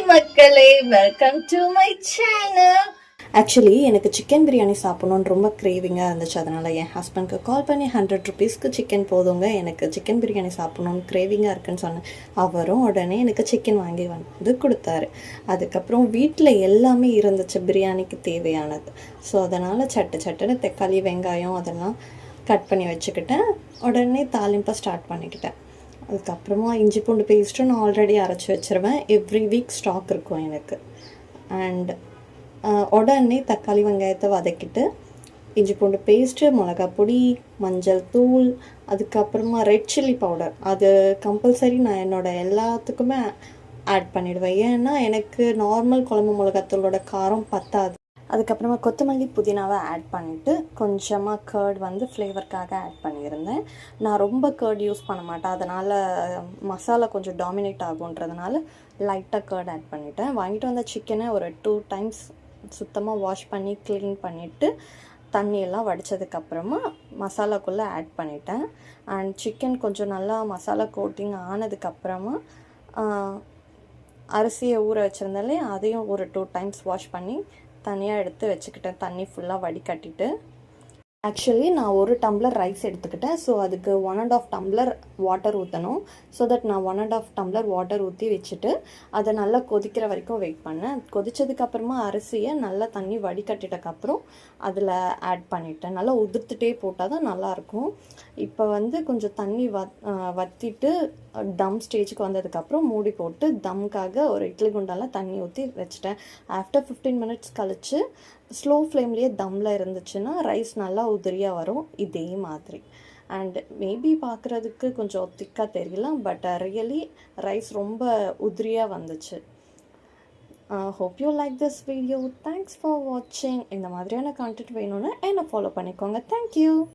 மக்களே, welcome to my channel. Actually எனக்கு chicken biryani சாப்பிட்ணுன்னு ரொம்ப கிரேவிங்காக இருந்துச்சு. அதனால் என் ஹஸ்பண்ட்க்கு கால் பண்ணி 100 ருபீஸ்க்கு சிக்கன் போதுங்க, எனக்கு சிக்கன் பிரியாணி சாப்பிட்ணுன்னு கிரேவிங்காக இருக்குன்னு சொன்னேன். அவரும் உடனே எனக்கு சிக்கன் வாங்கி வந்து கொடுத்தாரு. அதுக்கப்புறம் வீட்டில் எல்லாமே இருந்துச்சு பிரியாணிக்கு தேவையானது. ஸோ அதனால் சட்டுன்னு தக்காளி வெங்காயம் அதெல்லாம் கட் பண்ணி வச்சுக்கிட்டேன். உடனே தாளிம்பை ஸ்டார்ட் பண்ணிக்கிட்டேன். அதுக்கப்புறமா இஞ்சி பூண்டு பேஸ்ட்டு நான் ஆல்ரெடி அரைச்சி வச்சுருவேன். எவ்ரி வீக் ஸ்டாக் இருக்கும் எனக்கு. அண்ட் உடனே தக்காளி வெங்காயத்தை வதக்கிட்டு இஞ்சி பூண்டு பேஸ்ட்டு, மிளகாய் பொடி, மஞ்சள் தூள், அதுக்கப்புறமா ரெட் சில்லி பவுடர் அது கம்பல்சரி நான் என்னோடய எல்லாத்துக்குமே ஆட் பண்ணிவிடுவேன். ஏன்னா எனக்கு நார்மல் குழம்பு மிளகாத்தூளோட காரம் பத்தாது. அதுக்கப்புறமா கொத்தமல்லி புதினாவை ஆட் பண்ணிவிட்டு கொஞ்சமாக கர்ட் வந்து ஃப்ளேவருக்காக ஆட் பண்ணியிருந்தேன். நான் ரொம்ப கர்ட் யூஸ் பண்ண மாட்டேன், அதனால் மசாலா கொஞ்சம் டாமினேட் ஆகுன்றதுனால லைட்டாக கர்ட் ஆட் பண்ணிவிட்டேன். வாங்கிட்டு வந்த சிக்கனை ஒரு 2 டைம்ஸ் சுத்தமாக வாஷ் பண்ணி க்ளீன் பண்ணிவிட்டு தண்ணியெல்லாம் வடித்ததுக்கப்புறமா மசாலாக்குள்ளே ஆட் பண்ணிட்டேன். அண்ட் சிக்கன் கொஞ்சம் நல்லா மசாலா கோட்டிங் ஆனதுக்கப்புறமா அரிசியை ஊற வச்சுருந்தாலே அதையும் ஒரு 2 டைம்ஸ் வாஷ் பண்ணி தனியாக எடுத்து வச்சுக்கிட்டேன், தண்ணி ஃபுல்லாக வடிகட்டிட்டு. ஆக்சுவலி நான் 1 டம்ளர் ரைஸ் எடுத்துக்கிட்டேன். ஸோ அதுக்கு 1.5 டம்ளர் வாட்டர் ஊற்றணும். ஸோ தட் நான் 1.5 டம்ளர் வாட்டர் ஊற்றி வச்சுட்டு அதை நல்லா கொதிக்கிற வரைக்கும் வெயிட் பண்ணேன். கொதித்ததுக்கப்புறமா அரிசியை நல்லா தண்ணி வடிகட்டிட்டக்கப்புறம் அதில் ஆட் பண்ணிட்டேன். நல்லா உதிர்த்துட்டே போட்டால் தான் நல்லாயிருக்கும். இப்போ வந்து கொஞ்சம் தண்ணி வற்றிட்டு தம் ஸ்டேஜுக்கு வந்ததுக்கப்புறம் மூடி போட்டு தம்முக்காக ஒரு இட்லி குண்டால தண்ணி ஊற்றி வச்சுட்டேன். ஆஃப்டர் 15 மினிட்ஸ் கழித்து ஸ்லோ ஃப்ளேம்லேயே தம்மில் இருந்துச்சுன்னா ரைஸ் நல்லா உதிரியாக வரும் இதே மாதிரி. அண்ட் மேபி பார்க்குறதுக்கு கொஞ்சம் திக்காக தெரியலாம், பட் ரியலி ரைஸ் ரொம்ப உதிரியாக வந்துச்சு. Hope you like this video. Thanks for வாட்சிங். இந்த மாதிரியான கான்டென்ட் வேணும்னா என்னை ஃபாலோ பண்ணிக்கோங்க. தேங்க்யூ.